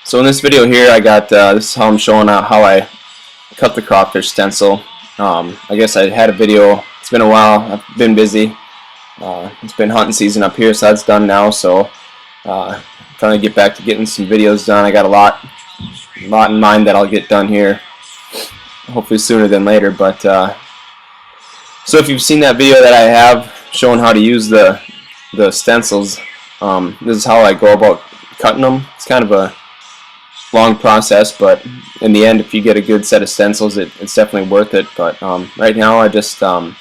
So in this video here, I got this is how I'm showing out how I cut the crawfish stencil. I guess I had a video. It's been a while. I've been busy. It's been hunting season up here, so that's done now. So trying to get back to getting some videos done. I got a lot in mind that I'll get done here, hopefully sooner than later. But so if you've seen that video that I have showing how to use the stencils, this is how I go about cutting them. It's kind of a long process, but in the end, if you get a good set of stencils, it's definitely worth it. But right now, I just on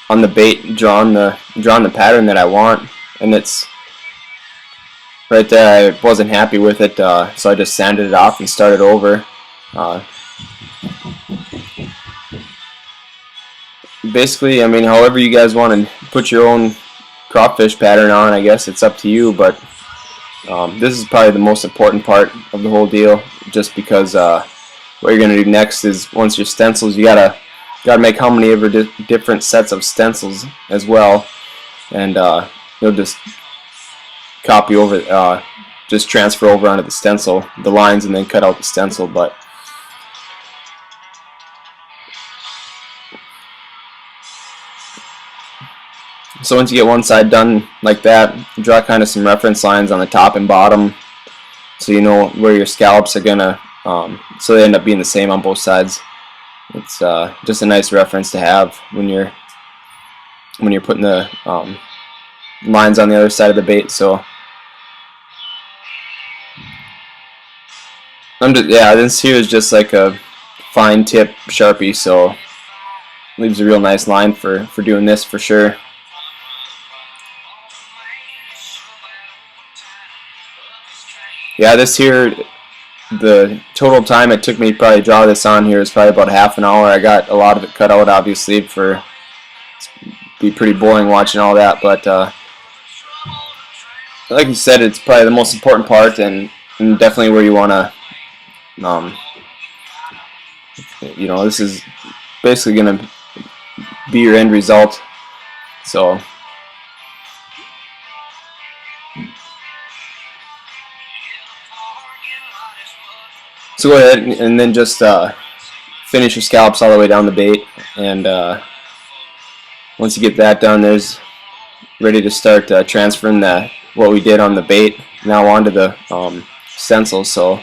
the bait drawn the pattern that I want, and it's right there. I wasn't happy with it, so I just sanded it off and started over. Basically, I mean, however you guys want to put your own crawfish pattern on, I guess it's up to you, but this is probably the most important part of the whole deal, just because what you're going to do next is, once your stencils, you gotta make how many ever different sets of stencils as well, and you'll just copy over, just transfer over onto the stencil, the lines, and then cut out the stencil. But so once you get one side done like that, draw kind of some reference lines on the top and bottom, so you know where your scallops are gonna, so they end up being the same on both sides. It's just a nice reference to have when you're putting the lines on the other side of the bait. So this here is just like a fine tip Sharpie, so leaves a real nice line for doing this for sure. Yeah, this here, the total time it took me to probably draw this on here is probably about half an hour. I got a lot of it cut out, obviously, for it'd be pretty boring watching all that, but like you said, it's probably the most important part, and definitely where you want to, you know, this is basically going to be your end result. So go ahead and then just finish your scallops all the way down the bait, and once you get that done, there's ready to start transferring what we did on the bait now onto the stencil. So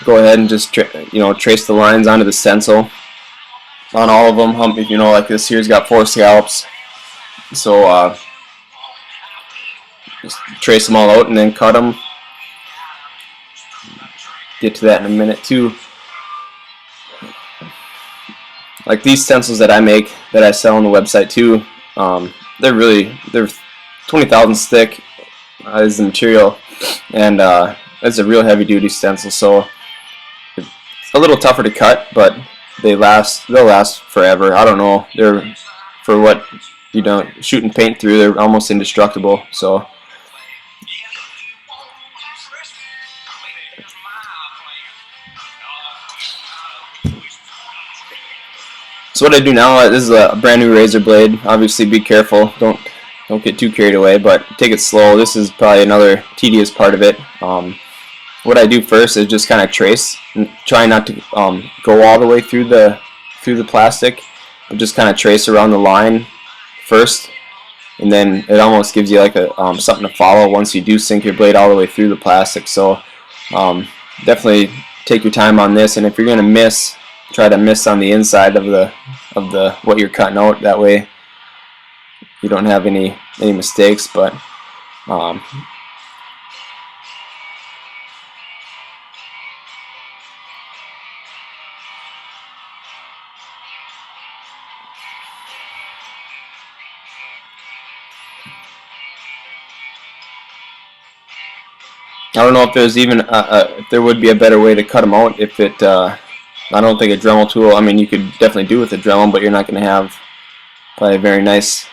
go ahead and just trace the lines onto the stencil on all of them. You know, like this here's got 4 scallops, so just trace them all out and then cut them. Get to that in a minute too. Like these stencils that I make, that I sell on the website too, they're 20 thousandths thick is the material, and it's a real heavy duty stencil, so it's a little tougher to cut, but they'll last forever. I don't know, they're, for what you don't shoot and paint through, they're almost indestructible. So what I do now, this is a brand new razor blade. Obviously be careful, don't get too carried away, but take it slow. This is probably another tedious part of it. What I do first is just kind of trace, and try not to go all the way through the plastic, but just kind of trace around the line first, and then it almost gives you like a something to follow once you do sink your blade all the way through the plastic. So definitely take your time on this, and if you're gonna miss, try to miss on the inside of the what you're cutting out. That way you don't have any mistakes. But I don't know if there's even if there would be a better way to cut them out. If it I don't think a Dremel tool, I mean, you could definitely do with a Dremel, but you're not going to have probably a very nice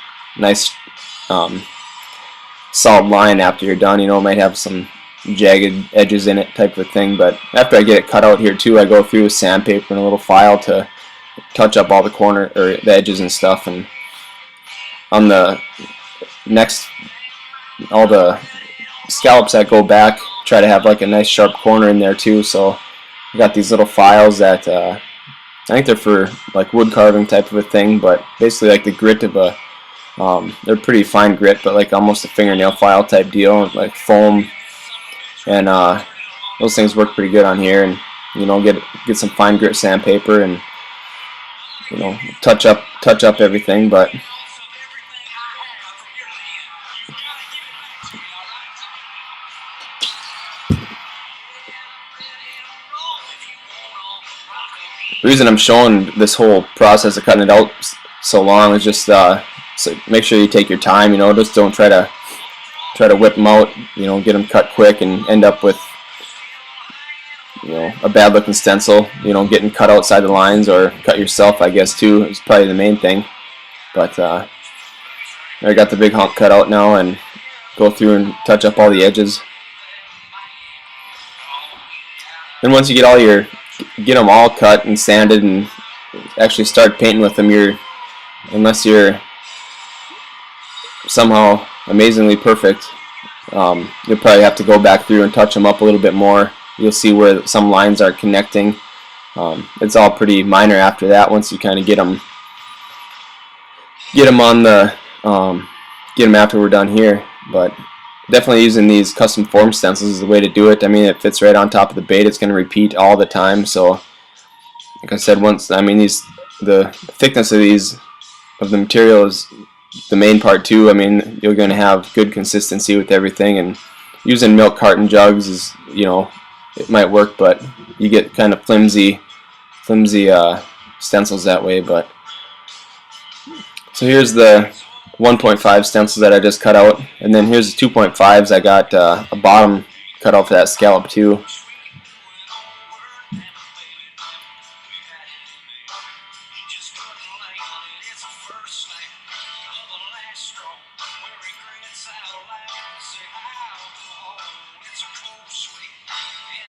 solid line after you're done. You know, it might have some jagged edges in it type of thing, but after I get it cut out here too, I go through with sandpaper and a little file to touch up all the corner or the edges and stuff. And on the next, all the scallops that go back, try to have like a nice sharp corner in there too. So I got these little files that I think they're for like wood carving type of a thing, but basically like the grit of a they're pretty fine grit, but like almost a fingernail file type deal, like foam, and those things work pretty good on here. And you know, get some fine grit sandpaper and you know, touch up everything. But the reason I'm showing this whole process of cutting it out so long is just so make sure you take your time. You know, just don't try to whip them out. You know, get them cut quick and end up with, you know, a bad looking stencil. You know, getting cut outside the lines, or cut yourself, I guess too, is probably the main thing. But I got the big hunk cut out now, and go through and touch up all the edges. Then once you get them all cut and sanded and actually start painting with them, unless you're somehow amazingly perfect, you'll probably have to go back through and touch them up a little bit more. You'll see where some lines are connecting. It's all pretty minor after that. Once you kind of get them on the get them after we're done here. But definitely using these custom form stencils is the way to do it. I mean, it fits right on top of the bait. It's going to repeat all the time. So like I said, the thickness of the material is the main part too. I mean, you're going to have good consistency with everything, and using milk carton jugs is, you know, it might work, but you get kind of flimsy stencils that way. But so here's the 1.5 stencils that I just cut out, and then here's the 2.5s. I got a bottom cut out for that scallop too.